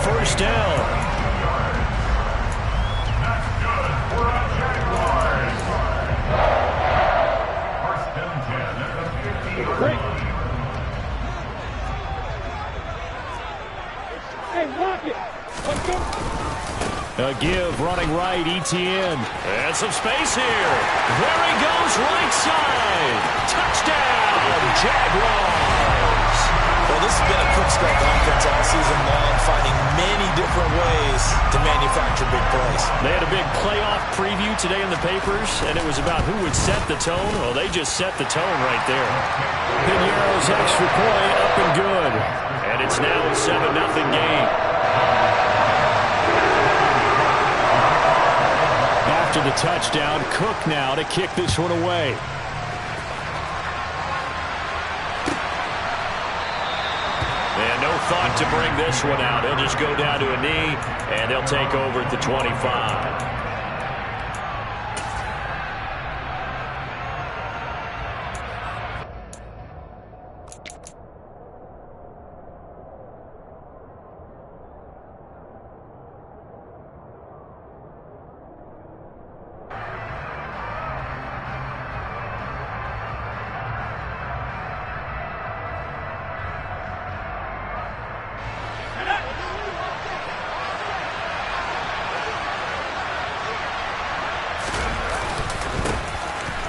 first down. A give, running right, Etienne. And some space here. There he goes, right side. Touchdown, Jaguars. Well, this has been a quick start offense all season long, finding many different ways to manufacture big plays. They had a big playoff preview today in the papers, and it was about who would set the tone. Well, they just set the tone right there. Piñeiro's extra point up and good. And it's now a 7-0 game. After the touchdown, Cook now to kick this one away. And no thought to bring this one out. He'll just go down to a knee, and they'll take over at the 25.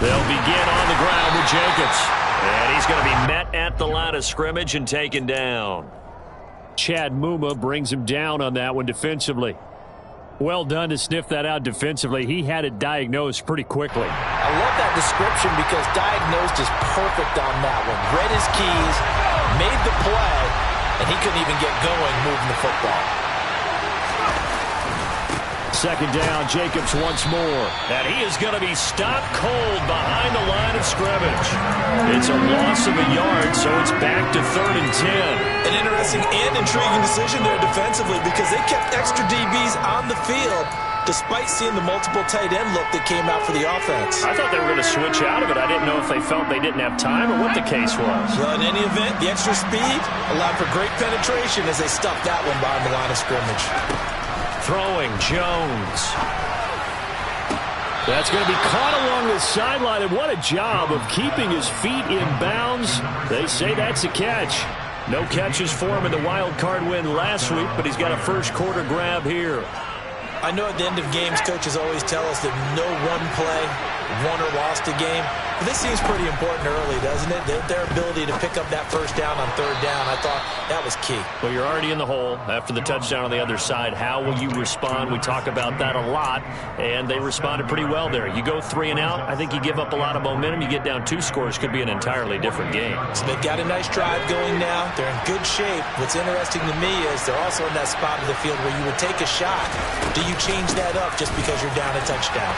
They'll begin on the ground with Jacobs. And he's going to be met at the line of scrimmage and taken down. Chad Muma brings him down on that one defensively. Well done to sniff that out defensively. He had it diagnosed pretty quickly. I love that description because diagnosed is perfect on that one. Read his keys, made the play, and he couldn't even get going moving the football. Second down, Jacobs once more. And he is going to be stopped cold behind the line of scrimmage. It's a loss of a yard, so it's back to 3rd and 10. An interesting and intriguing decision there defensively because they kept extra DBs on the field despite seeing the multiple tight end look that came out for the offense. I thought they were going to switch out of it. I didn't know if they felt they didn't have time or what the case was. Well, in any event, the extra speed allowed for great penetration as they stuffed that one behind the line of scrimmage. Throwing, Jones. That's going to be caught along the sideline, and what a job of keeping his feet in bounds. They say that's a catch. No catches for him in the wild card win last week, but he's got a first quarter grab here. I know at the end of games, coaches always tell us that no one play won or lost a game. But this seems pretty important early, doesn't it? Their ability to pick up that first down on 3rd down, I thought that was key. Well, you're already in the hole after the touchdown on the other side. How will you respond? We talk about that a lot, and they responded pretty well there. You go 3 and out, I think you give up a lot of momentum. You get down 2 scores, could be an entirely different game. So they've got a nice drive going now. They're in good shape. What's interesting to me is they're also in that spot of the field where you would take a shot. Do you change that up just because you're down a touchdown?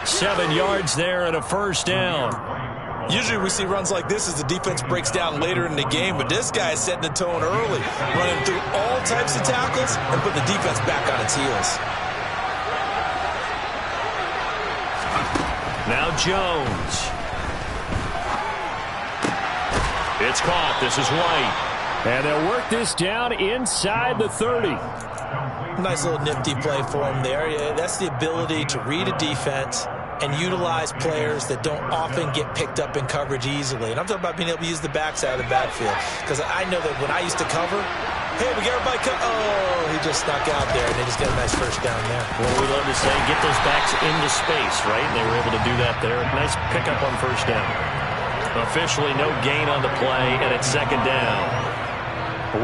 7 yards there and a first down. Usually we see runs like this as the defense breaks down later in the game, but this guy is setting the tone early, running through all types of tackles and putting the defense back on its heels. Now Jones. It's caught. This is White. And they'll work this down inside the 30. Nice little nifty play for him there. Yeah, that's the ability to read a defense and utilize players that don't often get picked up in coverage easily. And I'm talking about being able to use the backside of the backfield. Because I know that when I used to cover, hey, we got everybody oh, he just snuck out there, and they just got a nice first down there. Well, we love to say get those backs into space, right? And they were able to do that there. Nice pickup on first down. Officially no gain on the play, and it's 2nd down.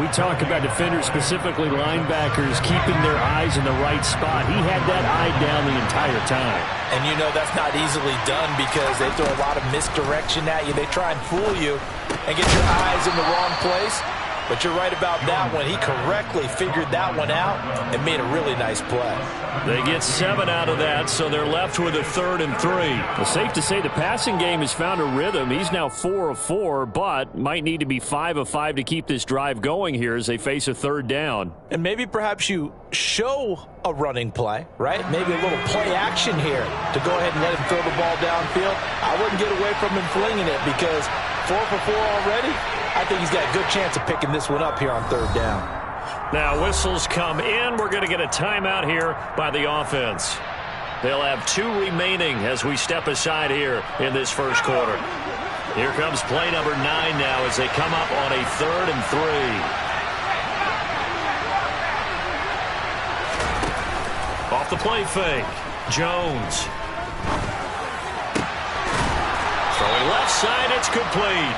We talk about defenders, specifically linebackers, keeping their eyes in the right spot. He had that eye down the entire time. And you know that's not easily done because they throw a lot of misdirection at you. They try and fool you and get your eyes in the wrong place. But you're right about that one. He correctly figured that one out and made a really nice play. They get 7 out of that, so they're left with a 3rd and 3. Well, safe to say the passing game has found a rhythm. He's now 4 of 4, but might need to be 5 of 5 to keep this drive going here as they face a 3rd down. And maybe perhaps you show a running play, right? Maybe a little play action here to go ahead and let him throw the ball downfield. I wouldn't get away from him flinging it because 4 for 4 already. I think he's got a good chance of picking this one up here on 3rd down. Now whistles come in. We're going to get a timeout here by the offense. They'll have 2 remaining as we step aside here in this first quarter. Here comes play number 9 now as they come up on a 3rd and 3. Off the play fake. Jones. Throwing left side, it's complete.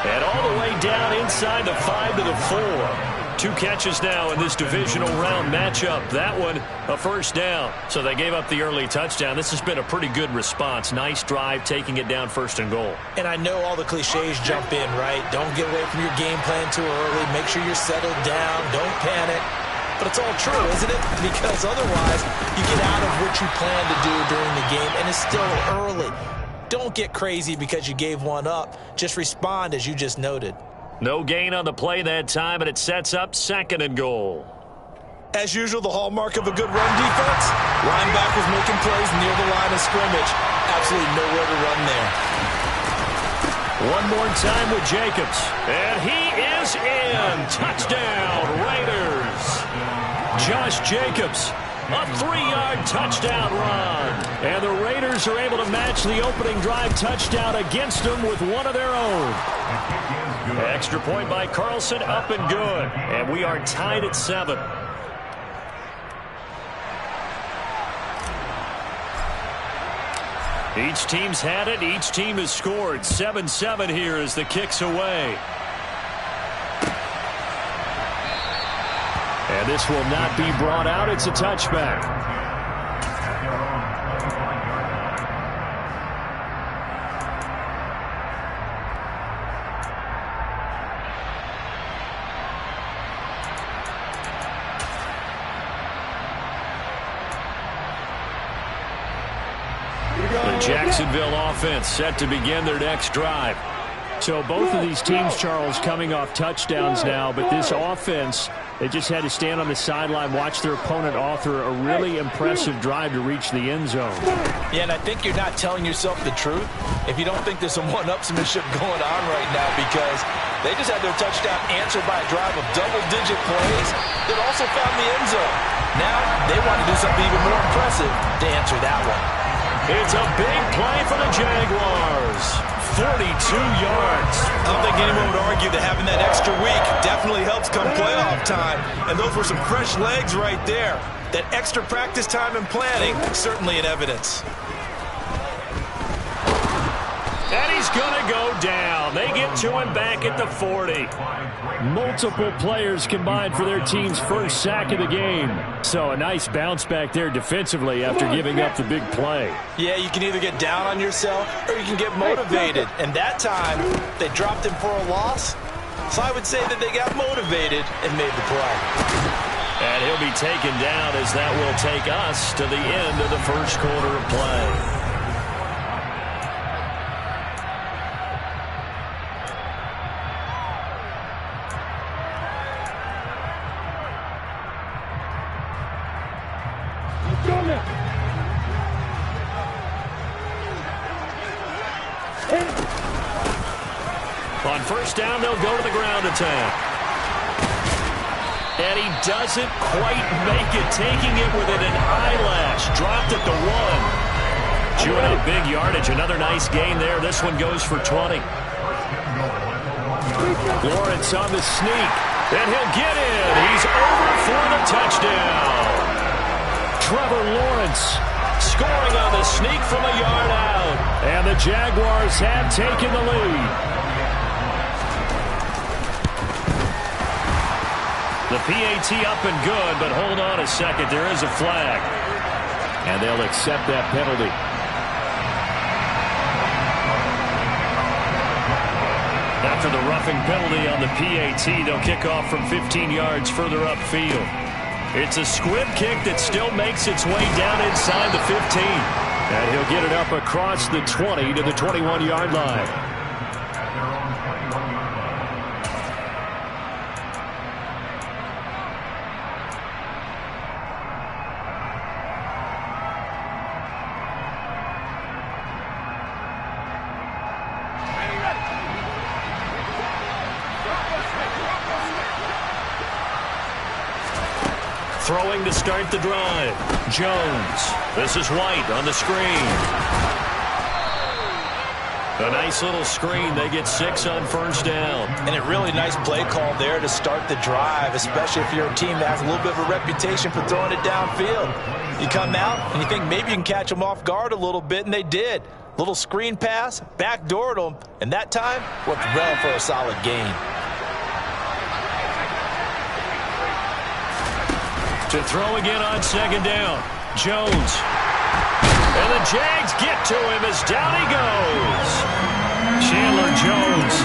And all the way down inside the 5 to the 4. 2 catches now in this divisional round matchup. That one, a first down. So they gave up the early touchdown. This has been a pretty good response. Nice drive, taking it down 1st and goal. And I know all the cliches jump in, right? Don't get away from your game plan too early. Make sure you're settled down. Don't panic. But it's all true, isn't it? Because otherwise, you get out of what you plan to do during the game, and it's still early. Don't get crazy because you gave one up. Just respond as you just noted. No gain on the play that time, and it sets up 2nd and goal. As usual, the hallmark of a good run defense, linebackers making plays near the line of scrimmage. Absolutely nowhere to run there. One more time with Jacobs. And he is in. Touchdown, Raiders. Josh Jacobs, a 3-yard touchdown run. And the Raiders are able to match the opening drive touchdown against them with one of their own. Extra point by Carlson, up and good. And we are tied at 7. Each team's had it. Each team has scored. 7-7 here as the kick's away. And this will not be brought out. It's a touchback. The Jacksonville offense set to begin their next drive. So both of these teams, Charles, coming off touchdowns now, but this offense, they just had to stand on the sideline, watch their opponent author a really impressive drive to reach the end zone. Yeah, and I think you're not telling yourself the truth if you don't think there's some one-upsmanship going on right now, because they just had their touchdown answered by a drive of double-digit plays that also found the end zone. Now they want to do something even more impressive to answer that one. It's a big play for the Jaguars. 42 yards. I don't think anyone would argue that having that extra week definitely helps come playoff time. And those were some fresh legs right there. That extra practice time and planning, certainly in evidence. And he's going to go down. They get to him back at the 40. Multiple players combined for their team's first sack of the game. So a nice bounce back there defensively after giving up the big play. Yeah, you can either get down on yourself or you can get motivated. And that time, they dropped him for a loss. So I would say that they got motivated and made the play. And he'll be taken down as that will take us to the end of the first quarter of play. On first down, they'll go to the ground attack. And he doesn't quite make it, taking it within an eyelash. Dropped at the 1. Chewing up big yardage. Another nice gain there. This one goes for 20. Lawrence on the sneak. And he'll get in. He's over for the touchdown. Trevor Lawrence scoring on the sneak from a yard out. And the Jaguars have taken the lead. The PAT up and good, but hold on a second. There is a flag. And they'll accept that penalty. After the roughing penalty on the PAT, they'll kick off from 15 yards further upfield. It's a squib kick that still makes its way down inside the 15. And he'll get it up across the 20 to the 21-yard line. Throwing to start the drive. Jones. This is White on the screen. A nice little screen. They get 6 on first down. And a really nice play call there to start the drive, especially if you're a team that has a little bit of a reputation for throwing it downfield. You come out and you think maybe you can catch them off guard a little bit, and they did. Little screen pass, backdoored them, and that time worked well for a solid gain. To throw again on second down. Jones. And the Jags get to him as down he goes. Chandler Jones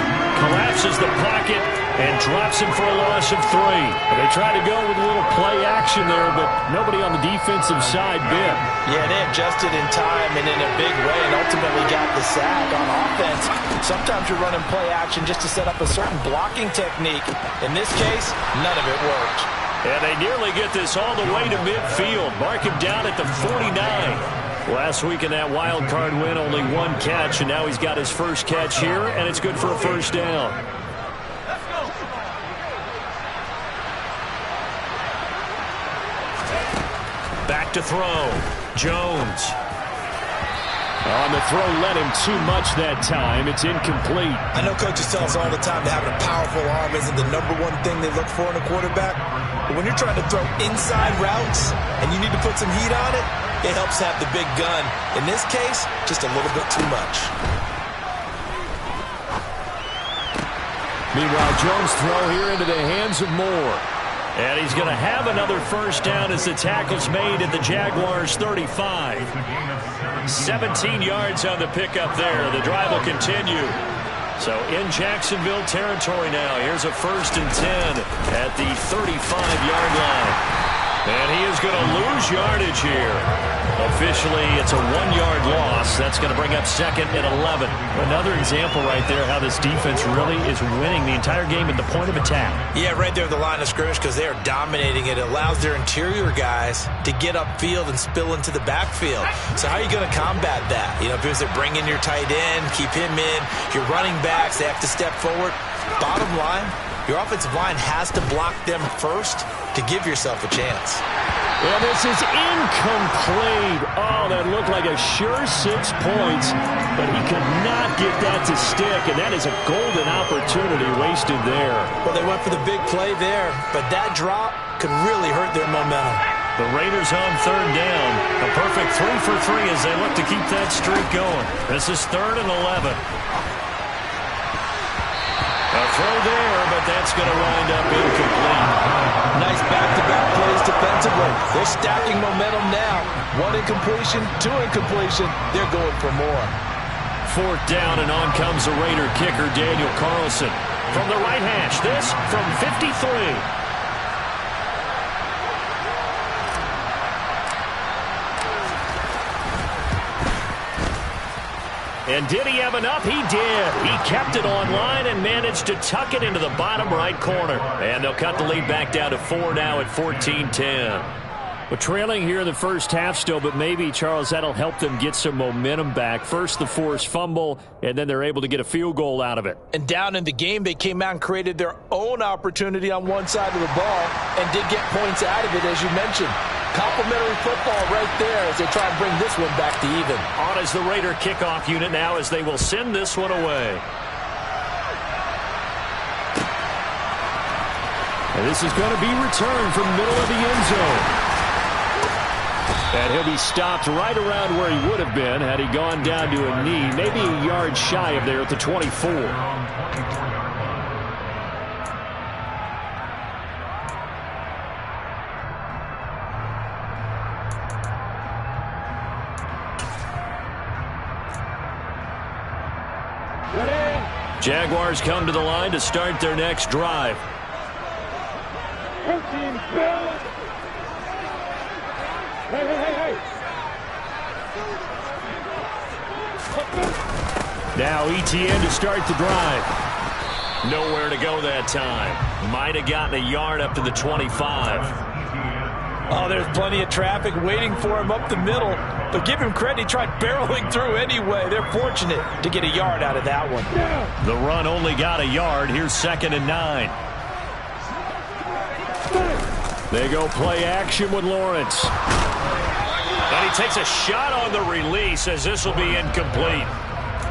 collapses the pocket and drops him for a loss of 3. They tried to go with a little play action there, but nobody on the defensive side bit. Yeah, they adjusted in time and in a big way and ultimately got the sack on offense. Sometimes you're running play action just to set up a certain blocking technique. In this case, none of it worked. And they nearly get this all the way to midfield. Mark him down at the 49. Last week in that wild card win, only 1 catch, and now he's got his first catch here, and it's good for a first down. Back to throw. Jones. On the throw, led him too much that time. It's incomplete. I know coaches tell us all the time that having a powerful arm isn't the #1 thing they look for in a quarterback. But when you're trying to throw inside routes and you need to put some heat on it, it helps have the big gun. In this case, just a little bit too much. Meanwhile, Jones' throw here into the hands of Moore. And he's going to have another first down as the tackle's made at the Jaguars' 35. 17 yards on the pickup there. The drive will continue. So in Jacksonville territory now. Here's a 1st and 10 at the 35-yard line. And he is going to lose yardage here. Officially, it's a 1-yard loss. That's going to bring up 2nd and 11. Another example right there how this defense really is winning the entire game at the point of attack. Yeah, right there at the line of scrimmage because they are dominating it. It allows their interior guys to get upfield and spill into the backfield. So how are you going to combat that? You know, because they're bringing your tight end, keep him in. Your running backs, they have to step forward. Bottom line, your offensive line has to block them first to give yourself a chance. Well, this is incomplete. Oh, that looked like a sure 6 points, but he could not get that to stick, and that is a golden opportunity wasted there. Well, they went for the big play there, but that drop could really hurt their momentum. The Raiders on 3rd down. A perfect 3 for 3 as they look to keep that streak going. This is 3rd and 11. A throw there, but that's going to wind up incomplete. Nice back-to-back plays defensively. They're stacking momentum now. 1 incompletion, 2 incompletion. They're going for more. 4th down, and on comes the Raider kicker, Daniel Carlson. From the right hash, this from 53. And did he have enough? He did. He kept it online and managed to tuck it into the bottom right corner. And they'll cut the lead back down to 4 now at 14-10. But trailing here in the first half still, but maybe, Charles, that'll help them get some momentum back. First the forced fumble, and then they're able to get a field goal out of it. And down in the game, they came out and created their own opportunity on one side of the ball and did get points out of it, as you mentioned. Complimentary football right there as they try and bring this one back to even. On is the Raider kickoff unit now as they will send this one away. And this is going to be returned from the middle of the end zone. And he'll be stopped right around where he would have been had he gone down to a knee, maybe a yard shy of there at the 24. Jaguars come to the line to start their next drive. Now ETN to start the drive. Nowhere to go that time. Might have gotten a yard up to the 25. Oh, there's plenty of traffic waiting for him up the middle. But give him credit, he tried barreling through anyway. They're fortunate to get a yard out of that one. The run only got a yard. Here's 2nd and 9. They go play action with Lawrence. And he takes a shot on the release as this will be incomplete.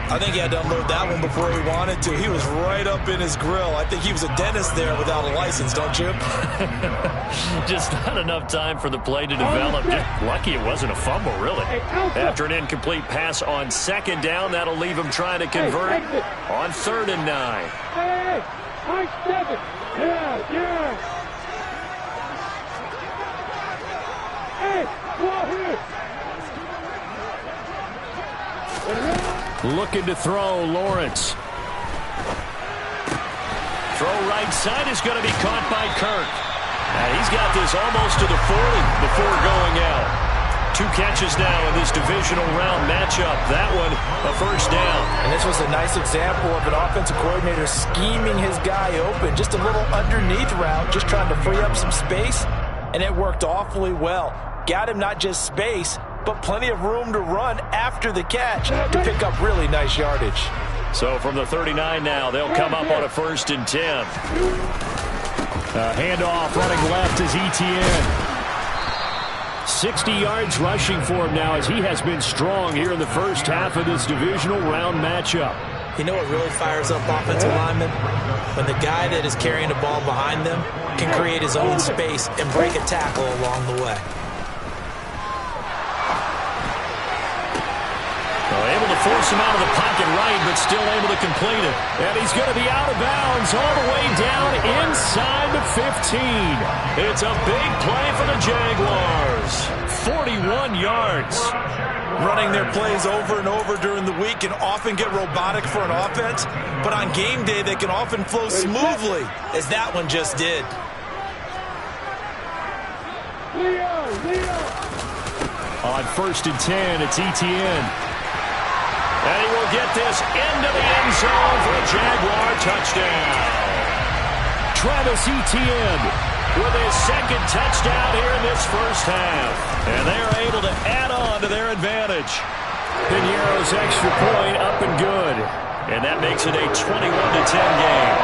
I think he had to unload that one before he wanted to. He was right up in his grill. I think he was a dentist there without a license, don't you? Just not enough time for the play to develop. Just lucky it wasn't a fumble, really. After an incomplete pass on second down, that'll leave him trying to convert on 3rd and 9. Hey, Mike Stebbins. Yeah. Hey, go here. Looking to throw, Lawrence. Throw right side is going to be caught by Kirk. And he's got this almost to the 40 before going out. 2 catches now in this divisional round matchup. That one, a first down. And this was a nice example of an offensive coordinator scheming his guy open. Just a little underneath route, just trying to free up some space. And it worked awfully well. Got him not just space, but plenty of room to run after the catch to pick up really nice yardage. So from the 39 now, they'll come up on a 1st and 10. Handoff running left is Etienne. 60 yards rushing for him now as he has been strong here in the first half of this divisional round matchup. You know what really fires up offensive linemen? When the guy that is carrying the ball behind them can create his own space and break a tackle along the way. Able to force him out of the pocket right, but still able to complete it. And he's going to be out of bounds all the way down inside the 15. It's a big play for the Jaguars. 41 yards. Running their plays over and over during the week can often get robotic for an offense, but on game day they can often flow smoothly, as that one just did. On 1st and 10, it's Etienne. And he will get this into the end zone for a Jaguar touchdown. Travis Etienne with his 2nd touchdown here in this first half. And they are able to add on to their advantage. Piñeiro's extra point up and good. And that makes it a 21-10 game.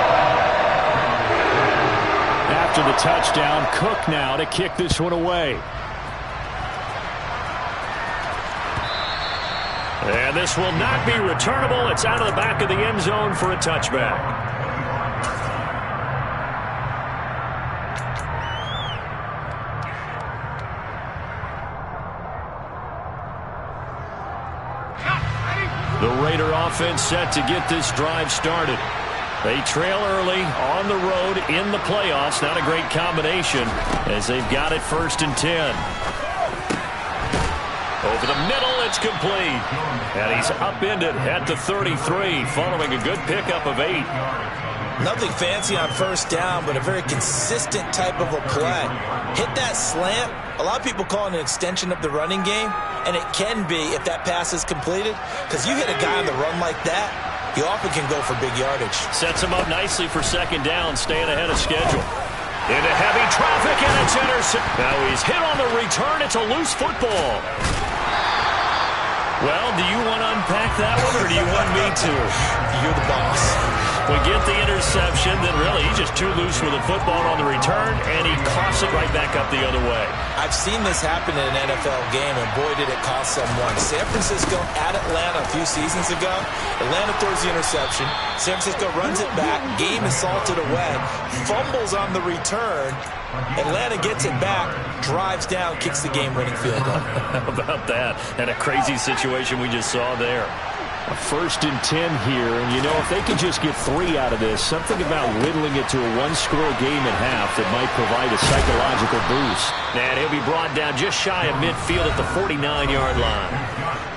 After the touchdown, Cook now to kick this one away. And this will not be returnable. It's out of the back of the end zone for a touchback. The Raider offense set to get this drive started. They trail early on the road in the playoffs. Not a great combination as they've got it 1st and 10. Over the middle, it's complete. And he's upended at the 33 following a good pickup of 8. Nothing fancy on 1st down, but a very consistent type of a play. Hit that slant. A lot of people call it an extension of the running game, and it can be if that pass is completed, because you hit a guy on the run like that, you often can go for big yardage. Sets him up nicely for 2nd down, staying ahead of schedule. Into heavy traffic, and it's intercepted. Now he's hit on the return. It's a loose football. Well, do you want to unpack that one, or do you want me to? You're the boss. We get the interception, then really he's just too loose with the football on the return, and he coughs it right back up the other way. I've seen this happen in an NFL game, and boy, did it cost someone. San Francisco at Atlanta a few seasons ago. Atlanta throws the interception. San Francisco runs it back. Game is salted away. Fumbles on the return. Atlanta gets it back, drives down, kicks the game-winning field goal. How about that? And a crazy situation we just saw there. A 1st and 10 here, and you know, if they can just get 3 out of this, something about whittling it to a 1-score game at half that might provide a psychological boost. And he'll be brought down just shy of midfield at the 49-yard line.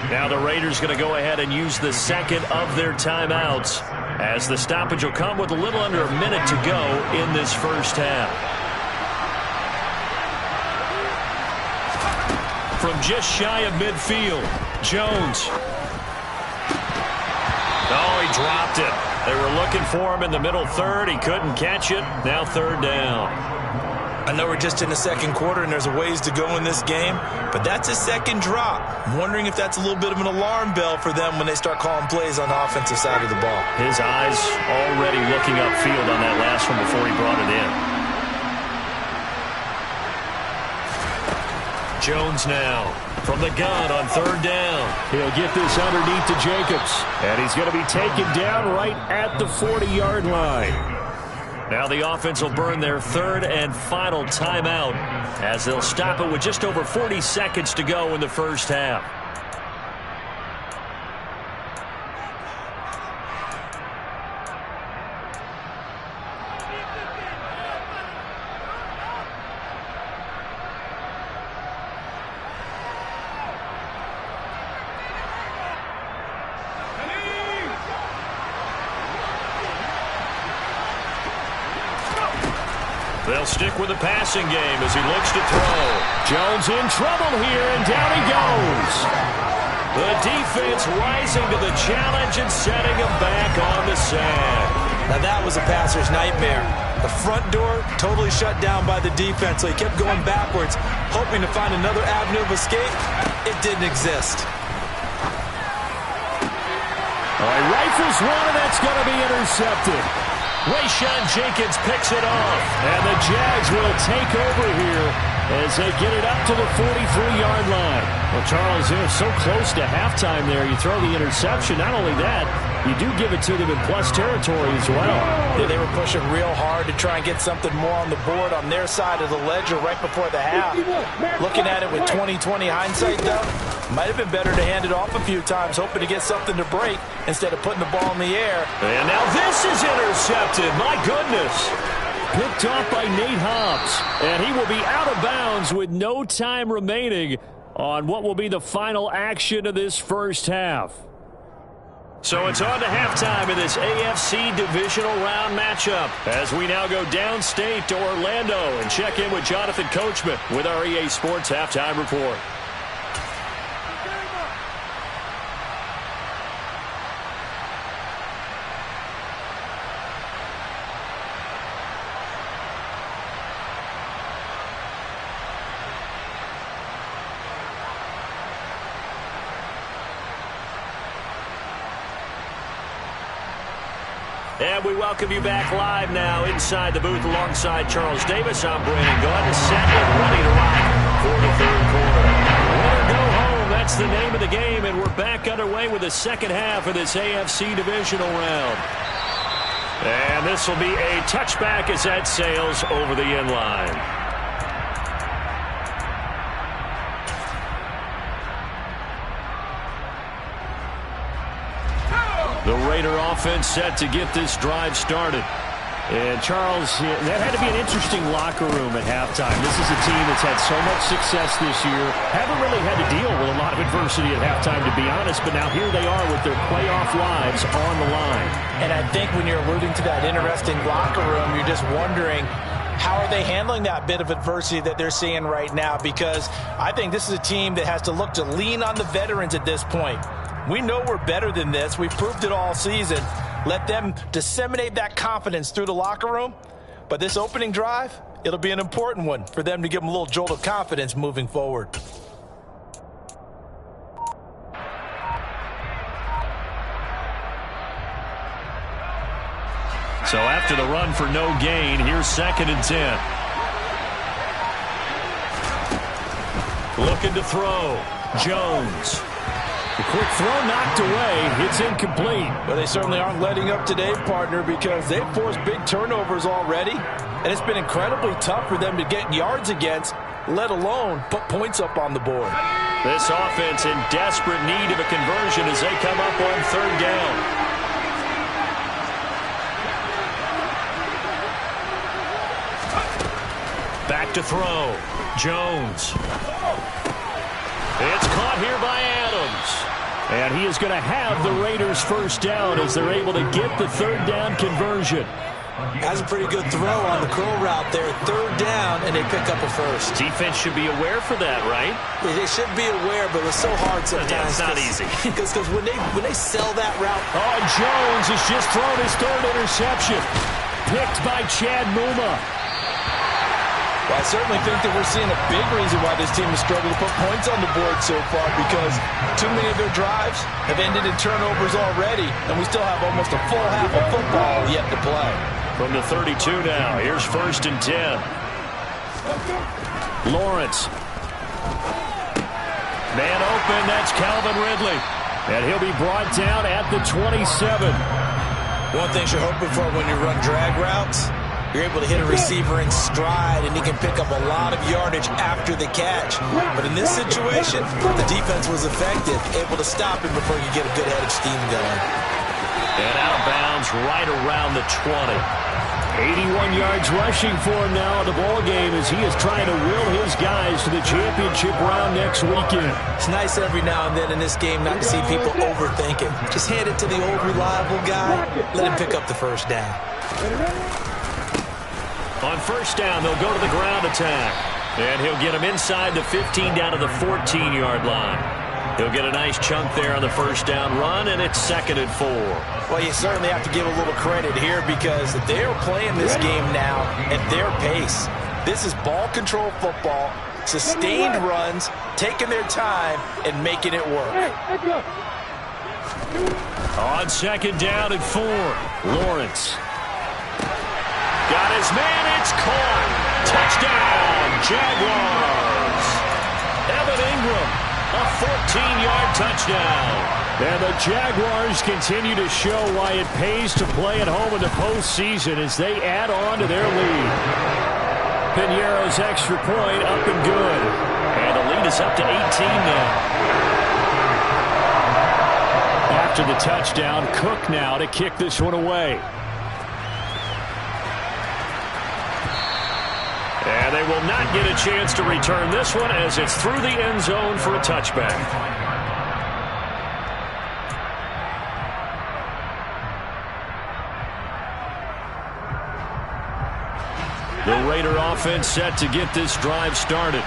Now the Raiders going to go ahead and use the 2nd of their timeouts, as the stoppage will come with a little under a minute to go in this first half. From just shy of midfield, Jones. Oh, he dropped it. They were looking for him in the middle 3rd. He couldn't catch it. Now 3rd down. I know we're just in the 2nd quarter and there's a ways to go in this game, but that's a 2nd drop. I'm wondering if that's a little bit of an alarm bell for them when they start calling plays on the offensive side of the ball. His eyes already looking upfield on that last one before he brought it in. Jones now from the gun on third down. He'll get this underneath to Jacobs. And he's going to be taken down right at the 40-yard line. Now the offense will burn their third and final timeout as they'll stop it with just over 40 seconds to go in the first half. They'll stick with the passing game as he looks to throw. Jones in trouble here, and down he goes. The defense rising to the challenge and setting him back on the sand. Now that was a passer's nightmare. The front door totally shut down by the defense, so he kept going backwards, hoping to find another avenue of escape. It didn't exist. He rifles one, and that's going to be intercepted. Rayshawn Jenkins picks it off. And the Jags will take over here as they get it up to the 43-yard line. Well, Charles, they're so close to halftime there. You throw the interception. Not only that, you do give it to them in plus territory as well. Yeah, they were pushing real hard to try and get something more on the board on their side of the ledger right before the half. Looking at it with 20/20 hindsight, though, might have been better to hand it off a few times, hoping to get something to break instead of putting the ball in the air. And now this is intercepted. My goodness. Picked off by Nate Hobbs. And he will be out of bounds with no time remaining on what will be the final action of this first half. So it's on to halftime in this AFC divisional round matchup as we now go downstate to Orlando and check in with Jonathan Coachman with our EA Sports Halftime Report. And we welcome you back live now inside the booth alongside Charles Davis. I'm Brandon Gaudin, set and ready to rock for the third quarter. Win or go home, that's the name of the game, and we're back underway with the second half of this AFC divisional round. And this will be a touchback as that sails over the end line. The Raider offense set to get this drive started. And, Charles, that had to be an interesting locker room at halftime. This is a team that's had so much success this year. Haven't really had to deal with a lot of adversity at halftime, to be honest. But now here they are with their playoff lives on the line. And I think when you're alluding to that interesting locker room, you're just wondering, how are they handling that bit of adversity that they're seeing right now? Because I think this is a team that has to look to lean on the veterans at this point. We know we're better than this. We've proved it all season. Let them disseminate that confidence through the locker room. But this opening drive, it'll be an important one for them to give them a little jolt of confidence moving forward. So after the run for no gain, here's 2nd and 10. Looking to throw. Jones. The quick throw knocked away. It's incomplete. Well, they certainly aren't letting up today, partner, because they've forced big turnovers already. And it's been incredibly tough for them to get yards against, let alone put points up on the board. This offense in desperate need of a conversion as they come up on 3rd down. Back to throw. Jones. It's caught here by Adams. And he is going to have the Raiders first down as they're able to get the 3rd down conversion. That's a pretty good throw on the curl route there. 3rd down, and they pick up a first. Defense should be aware for that, right? They should be aware, but it's so hard sometimes. Yeah, it's not easy. Because when they sell that route. Oh, Jones has just thrown his 3rd interception. Picked by Chad Muma. Well, I certainly think that we're seeing a big reason why this team has struggled to put points on the board so far, because too many of their drives have ended in turnovers already, and we still have almost a full half of football yet to play. From the 32 now, here's 1st and 10. Lawrence. Man open, that's Calvin Ridley. And he'll be brought down at the 27. One thing you're hoping for when you run drag routes, you're able to hit a receiver in stride, and he can pick up a lot of yardage after the catch. But in this situation, the defense was effective, able to stop him before you get a good head of steam going. And out of bounds right around the 20. 81 yards rushing for him now in the ball game as he is trying to will his guys to the championship round next weekend. It's nice every now and then in this game not to see people overthink it. Just hand it to the old reliable guy. Let him pick up the first down. On first down, they'll go to the ground attack. And he'll get him inside the 15 down to the 14-yard line. He'll get a nice chunk there on the first down run, and it's 2nd and 4. Well, you certainly have to give a little credit here because they're playing this game now at their pace. This is ball control football, sustained runs, taking their time, and making it work. On 2nd down and 4, Lawrence. Got his man, it's caught. Touchdown, Jaguars. Evan Ingram. A 14-yard touchdown. And the Jaguars continue to show why it pays to play at home in the postseason as they add on to their lead. Piñeiro's extra point up and good. And the lead is up to 18 now. After the touchdown, Cook now to kick this one away. And they will not get a chance to return this one as it's through the end zone for a touchback. The Raider offense set to get this drive started.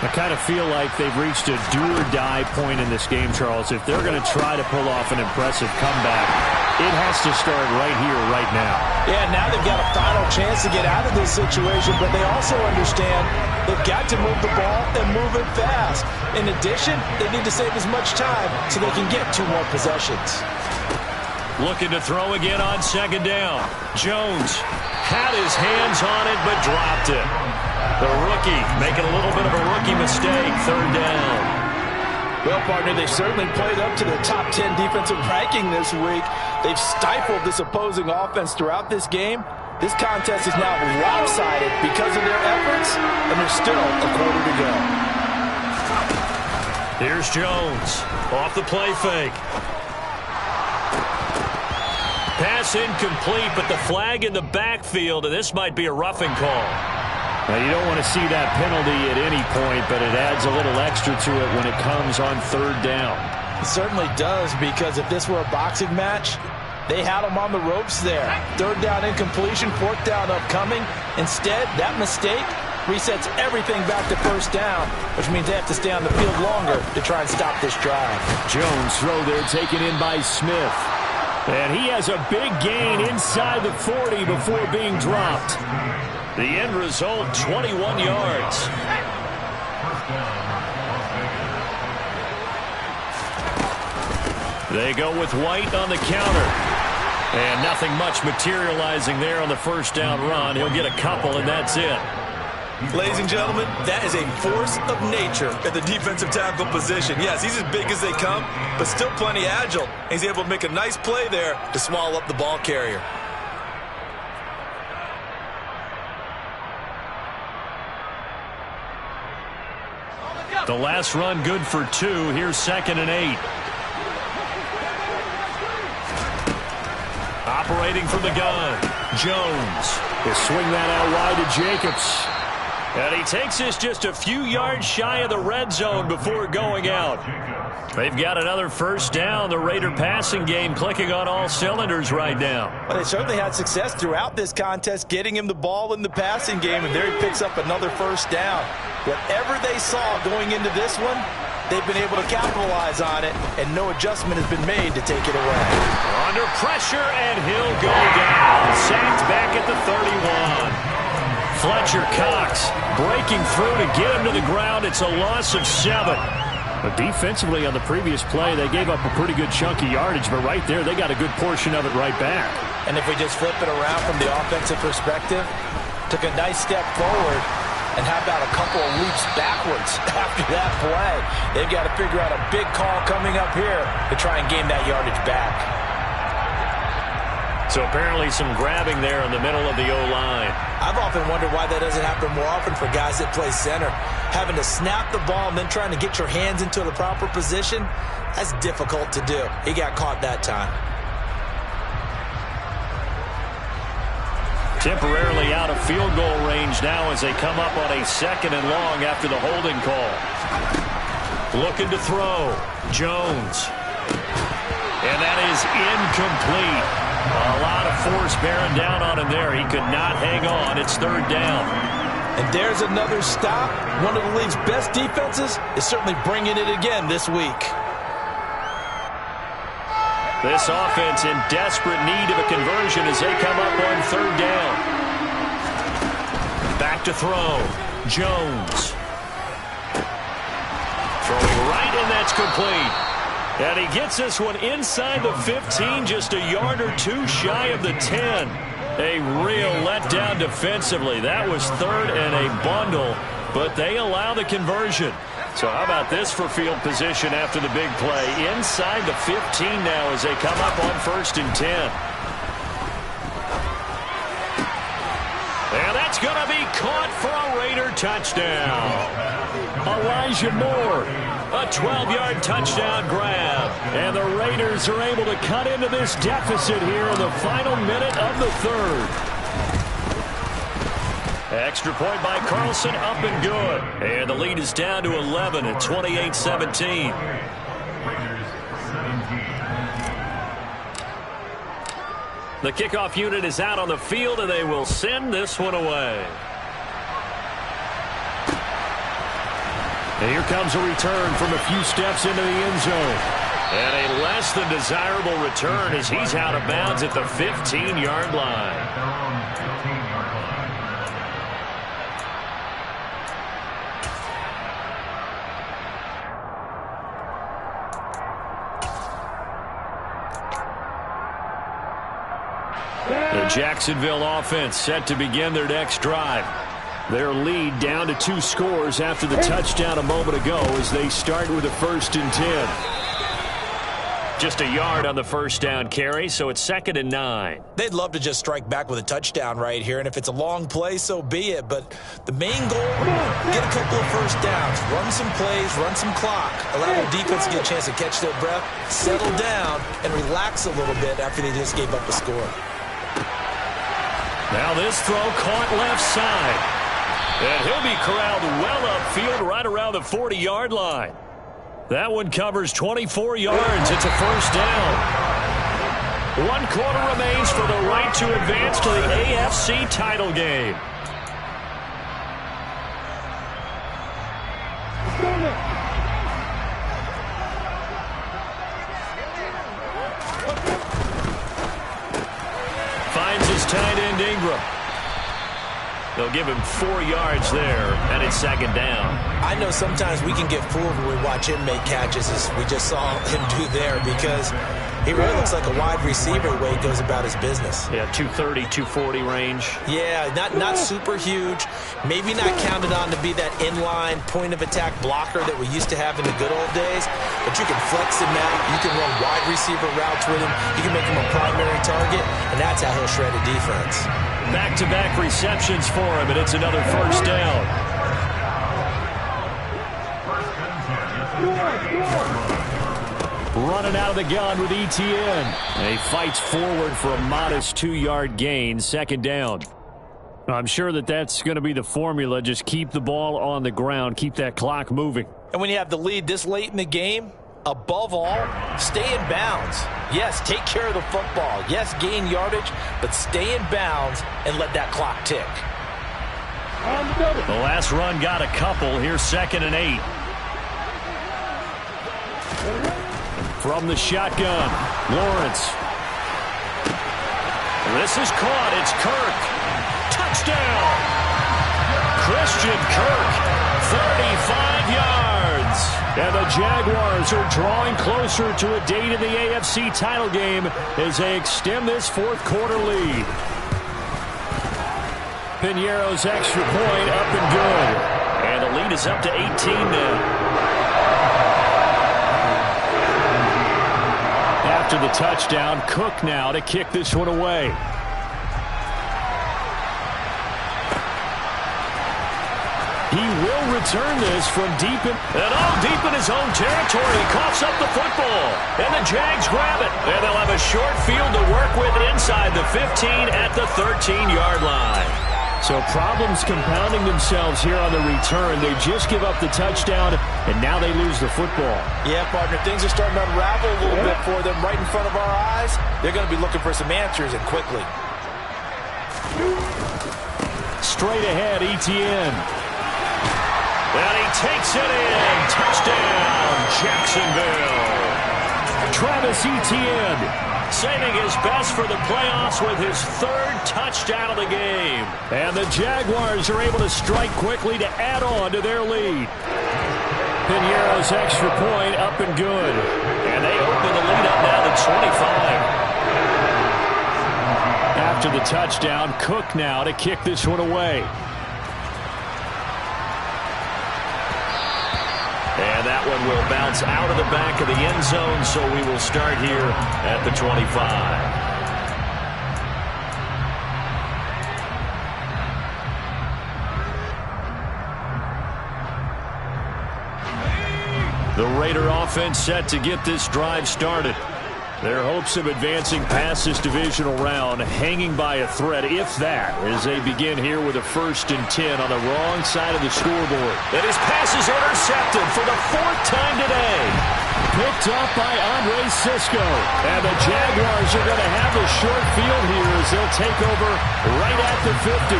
I kind of feel like they've reached a do-or-die point in this game, Charles. If they're going to try to pull off an impressive comeback, it has to start right here, right now. Yeah, now they've got a final chance to get out of this situation, but they also understand they've got to move the ball and move it fast. In addition, they need to save as much time so they can get 2 more possessions. Looking to throw again on 2nd down. Jones had his hands on it but dropped it. The rookie making a little bit of a rookie mistake. 3rd down. Well, partner, they certainly played up to the top 10 defensive ranking this week. They've stifled this opposing offense throughout this game. This contest is now lopsided because of their efforts, and there's still a quarter to go. Here's Jones off the play fake. Pass incomplete, but the flag in the backfield, and this might be a roughing call. Now, you don't want to see that penalty at any point, but it adds a little extra to it when it comes on 3rd down. It certainly does, because if this were a boxing match, they had them on the ropes there. 3rd down incompletion, 4th down upcoming. Instead, that mistake resets everything back to 1st down, which means they have to stay on the field longer to try and stop this drive. Jones throw there taken in by Smith. And he has a big gain inside the 40 before being dropped. The end result, 21 yards. They go with White on the counter. And nothing much materializing there on the 1st down run. He'll get a couple, and that's it. Ladies and gentlemen, that is a force of nature at the defensive tackle position. Yes, he's as big as they come, but still plenty agile. He's able to make a nice play there to swallow up the ball carrier. The last run good for 2. Here's 2nd and 8. Operating from the gun, Jones. He'll swing that out wide to Jacobs. And he takes this just a few yards shy of the red zone before going out. They've got another 1st down. The Raider passing game clicking on all cylinders right now. Well, they certainly had success throughout this contest getting him the ball in the passing game, and there he picks up another 1st down. Whatever they saw going into this one, they've been able to capitalize on it, and no adjustment has been made to take it away. Under pressure, and he'll go down. Sacked back at the 31. Fletcher Cox breaking through to get him to the ground. It's a loss of 7. But defensively on the previous play, they gave up a pretty good chunk of yardage, but right there, they got a good portion of it right back. And if we just flip it around from the offensive perspective, took a nice step forward, And how about a couple of leaps backwards after that play? They've got to figure out a big call coming up here to try and gain that yardage back. So apparently some grabbing there in the middle of the O-line. I've often wondered why that doesn't happen more often for guys that play center. Having to snap the ball and then trying to get your hands into the proper position, that's difficult to do. He got caught that time. Temporarily out of field goal range now as they come up on a 2nd and long after the holding call. Looking to throw. Jones. And that is incomplete. A lot of force bearing down on him there. He could not hang on. It's 3rd down. And there's another stop. One of the league's best defenses is certainly bringing it again this week. This offense in desperate need of a conversion as they come up on 3rd down. Back to throw. Jones. Throwing right, and that's complete. And he gets this one inside the 15, just a yard or two shy of the 10. A real letdown defensively. That was 3rd and a bundle, but they allow the conversion. So how about this for field position after the big play? Inside the 15 now as they come up on 1st and 10. And that's going to be caught for a Raider touchdown. Elijah Moore, a 12-yard touchdown grab. And the Raiders are able to cut into this deficit here in the final minute of the 3rd. Extra point by Carlson, up and good. And the lead is down to 11 at 28-17. The kickoff unit is out on the field, and they will send this one away. And here comes a return from a few steps into the end zone. And a less than desirable return as he's out of bounds at the 15-yard line. The Jacksonville offense set to begin their next drive. Their lead down to 2 scores after the touchdown a moment ago as they start with a 1st and 10. Just a yard on the 1st down carry, so it's 2nd and 9. They'd love to just strike back with a touchdown right here, and if it's a long play, so be it. But the main goal, get a couple of 1st downs, run some plays, run some clock, allow the defense to get a chance to catch their breath, settle down, and relax a little bit after they just gave up a score. Now this throw caught left side. And he'll be corralled well upfield right around the 40-yard line. That one covers 24 yards. It's a 1st down. 1 quarter remains for the right to advance to the AFC title game. Finds his tight end Ingram. They'll give him 4 yards there, and it's 2nd down. I know sometimes we can get fooled when we watch him make catches, as we just saw him do there, because he really looks like a wide receiver the way he goes about his business. Yeah, 230, 240 range. Yeah, not super huge. Maybe not counted on to be that inline point-of-attack blocker that we used to have in the good old days, but you can flex him out. You can run wide receiver routes with him. You can make him a primary target, and that's how he'll shred a defense. Back-to-back receptions for him, and it's another 1st down. Running out of the gun with Etienne. And he fights forward for a modest 2-yard gain, 2nd down. I'm sure that's going to be the formula. Just keep the ball on the ground, keep that clock moving. And when you have the lead this late in the game, above all, stay in bounds. Yes, take care of the football. Yes, gain yardage, but stay in bounds and let that clock tick. The last run got a couple. Here's 2nd and 8. From the shotgun, Lawrence. This is caught. It's Kirk. Touchdown! Christian Kirk, 35 yards. And the Jaguars are drawing closer to a date in the AFC title game as they extend this 4th quarter lead. Piñeiro's extra point up and good. And the lead is up to 18 now. After the touchdown, Cook now to kick this one away. He will return this from deep in. And all deep in his own territory. He coughs up the football. And the Jags grab it. And they'll have a short field to work with inside the 15 at the 13-yard line. So problems compounding themselves here on the return. They just give up the touchdown, and now they lose the football. Yeah, partner, things are starting to unravel a little bit for them right in front of our eyes. They're going to be looking for some answers, and quickly. Straight ahead, Etienne. And he takes it in. Touchdown, Jacksonville. Travis Etienne. Saving his best for the playoffs with his third touchdown of the game. And the Jaguars are able to strike quickly to add on to their lead. Piñeiro's extra point up and good. And they open the lead up now to 25. After the touchdown, Cook now to kick this one away. And that one will bounce out of the back of the end zone, so we will start here at the 25. The Raider offense set to get this drive started. Their hopes of advancing past this divisional round hanging by a thread, if that, as they begin here with a 1st and 10 on the wrong side of the scoreboard. And his pass is intercepted for the 4th time today. Picked up by Andre Cisco. And the Jaguars are going to have a short field here as they'll take over right at the 50.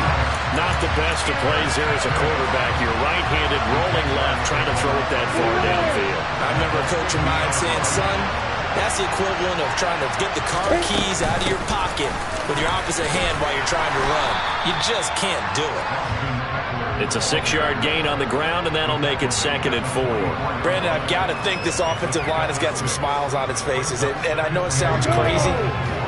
Not the best of plays there as a quarterback. You're right-handed, rolling left, trying to throw it that far downfield. I remember a coach of mine saying, son, that's the equivalent of trying to get the car keys out of your pocket with your opposite hand while you're trying to run. You just can't do it. It's a 6-yard gain on the ground, and that'll make it 2nd and 4. Brandon, I've got to think this offensive line has got some smiles on its faces. And I know it sounds crazy,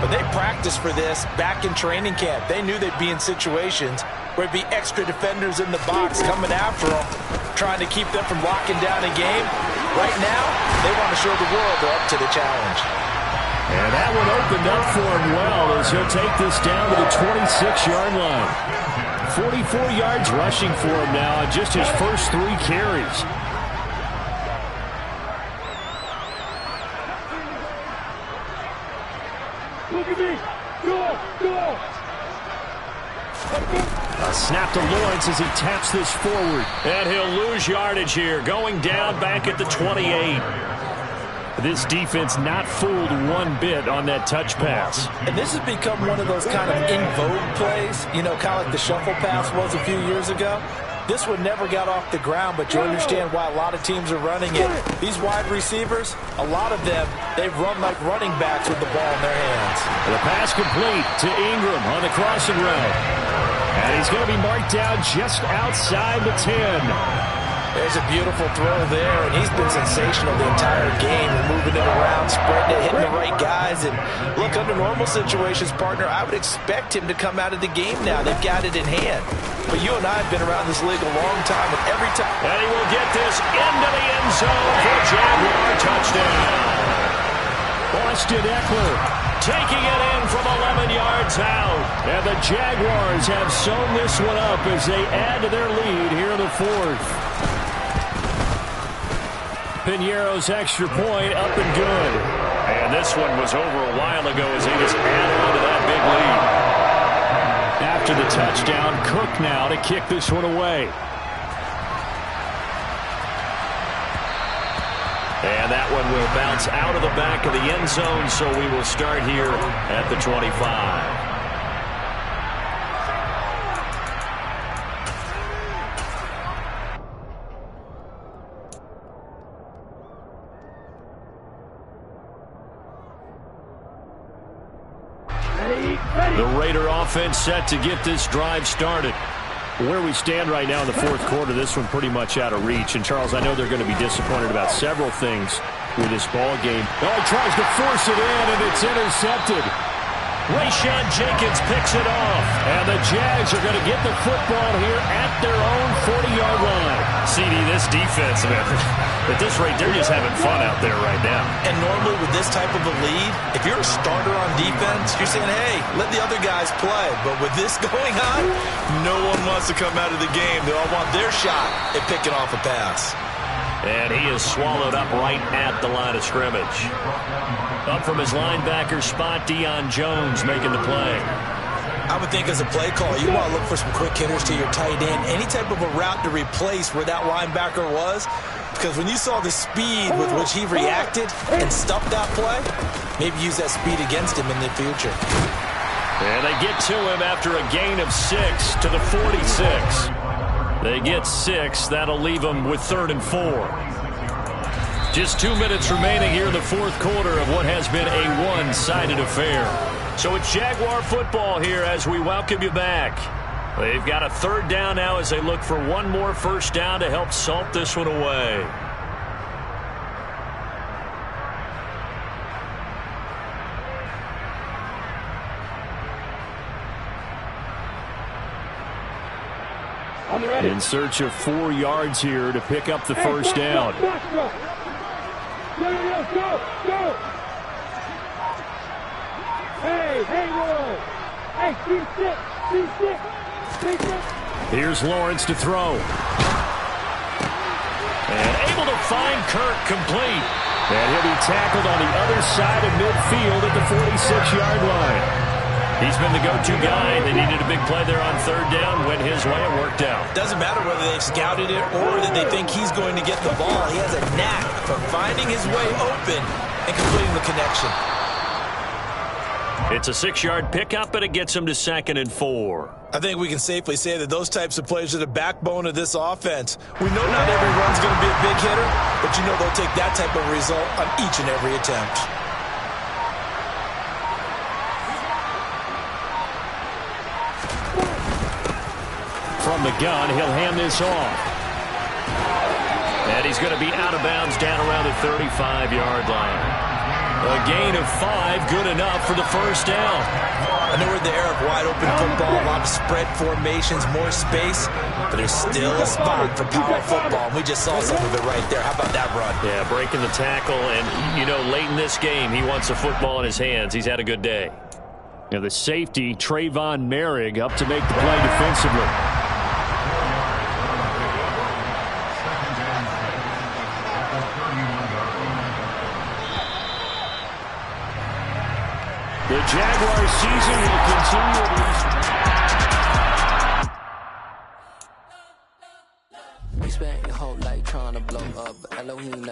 but they practiced for this back in training camp. They knew they'd be in situations where it'd be extra defenders in the box coming after them, trying to keep them from locking down a game. Right now, they want to show the world they're up to the challenge. And that one opened up for him well as he'll take this down to the 26-yard line. 44 yards rushing for him now on just his first 3 carries. Look at me. Go. A snap to Lawrence as he taps this forward. And he'll lose yardage here, going down back at the 28. This defense not fooled one bit on that touch pass. And this has become one of those kind of in vogue plays, you know, kind of like the shuffle pass was a few years ago. This one never got off the ground, but you understand why a lot of teams are running it. These wide receivers, a lot of them, they run like running backs with the ball in their hands. The pass complete to Ingram on the crossing route. And he's going to be marked down just outside the 10. There's a beautiful throw there, and he's been sensational the entire game, moving it around, spreading it, hitting the right guys. And look, under normal situations, partner, I would expect him to come out of the game now. They've got it in hand. But you and I have been around this league a long time, and every time... And he will get this into the end zone for Jaguar touchdown. Austin Eckler taking it in from 11 yards out. And the Jaguars have sewn this one up as they add to their lead here in the 4th. Piñeiro's extra point up and good. And this one was over a while ago as they just added on to that big lead. After the touchdown, Cook now to kick this one away. And that one will bounce out of the back of the end zone, so we will start here at the 25. The Raider offense set to get this drive started. Where we stand right now in the 4th quarter, this one pretty much out of reach. And, Charles, I know they're going to be disappointed about several things with this ball game. Oh, he tries to force it in, and it's intercepted. Rayshawn Jenkins picks it off. And the Jags are going to get the football here at their own 40-yard line. CD, this defense, man, at this rate, they're just having fun out there right now. And normally with this type of a lead, if you're a starter on defense, you're saying, hey, let the other guys play. But with this going on, no one wants to come out of the game. They all want their shot at picking off a pass. And he is swallowed up right at the line of scrimmage. Up from his linebacker spot, Deion Jones making the play. I would think as a play call, you want to look for some quick hitters to your tight end. Any type of a route to replace where that linebacker was. Because when you saw the speed with which he reacted and stuffed that play, maybe use that speed against him in the future. And they get to him after a gain of 6 to the 46. They get 6. That'll leave them with 3rd and 4. Just 2 minutes remaining here in the fourth quarter of what has been a one-sided affair. So it's Jaguar football here as we welcome you back. They've got a 3rd down now as they look for one more first down to help salt this one away. In search of 4 yards here to pick up the first down. Go! Hey, Roy! Hey, C6! Here's Lawrence to throw. And able to find Kirk complete. And he'll be tackled on the other side of midfield at the 46-yard line. He's been the go-to guy. They needed a big play there on 3rd down. Went his way. It worked out. Doesn't matter whether they've scouted it or that they think he's going to get the ball. He has a knack for finding his way open and completing the connection. It's a 6-yard pickup, and it gets him to 2nd and 4. I think we can safely say that those types of plays are the backbone of this offense. We know not every run's going to be a big hitter, but you know they'll take that type of result on each and every attempt. From the gun, he'll hand this off. And he's going to be out of bounds down around the 35-yard line. A gain of 5, good enough for the first down. I know we're in the era of wide-open football, a lot of spread formations, more space, but there's still a spot for power football, and we just saw some of it right there. How about that run? Yeah, breaking the tackle, and, you know, late in this game, he wants the football in his hands. He's had a good day. Now the safety, Trayvon Merrick, up to make the play defensively. The Jaguars season will continue. We spent your whole life trying to blow up. Elohim